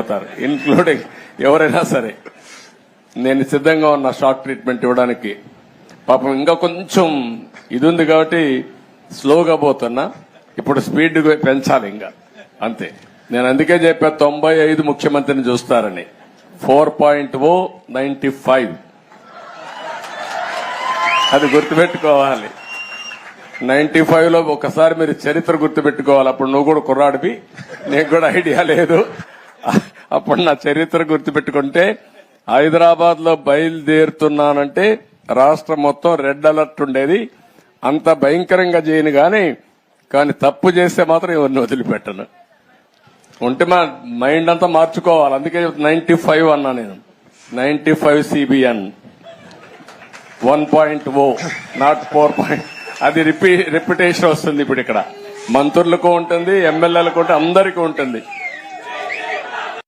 వెళ్ళిపోతారు, ఇన్క్లూడింగ్ ఎవరైనా సరే. నేను సిద్ధంగా ఉన్న షార్ట్ ట్రీట్మెంట్ ఇవ్వడానికి. పాపం ఇంకా కొంచెం ఇది ఉంది కాబట్టి స్లోగా పోతున్నా, ఇప్పుడు స్పీడ్ పెంచాలి ఇంకా, అంతే. నేను అందుకే చెప్పా 95 ముఖ్యమంత్రిని చూస్తారని. 4.0 95 అది గుర్తుపెట్టుకోవాలి. 95లో ఒకసారి మీరు చరిత్ర గుర్తుపెట్టుకోవాలి. అప్పుడు నువ్వు కూడా కుర్రాడివి, నీకు కూడా ఐడియా లేదు. అప్పుడు నా చరిత్ర గుర్తుపెట్టుకుంటే, హైదరాబాద్ లో బయలుదేరుతున్నానంటే రాష్ట్రం మొత్తం రెడ్ అలర్ట్ ఉండేది. అంత భయంకరంగా చేయను కానీ తప్పు చేస్తే మాత్రం ఎవరిని వదిలిపెట్టను. ఉంటే మా మైండ్ అంతా మార్చుకోవాలి. అందుకే 95 అన్నా నేను. 95 CBN 1.0 నాట్ 4. అది రిపిటేషన్ వస్తుంది ఇప్పుడు. ఇక్కడ మంత్రులకు ఉంటుంది, ఎమ్మెల్యేలకు ఉంటుంది, అందరికీ ఉంటుంది.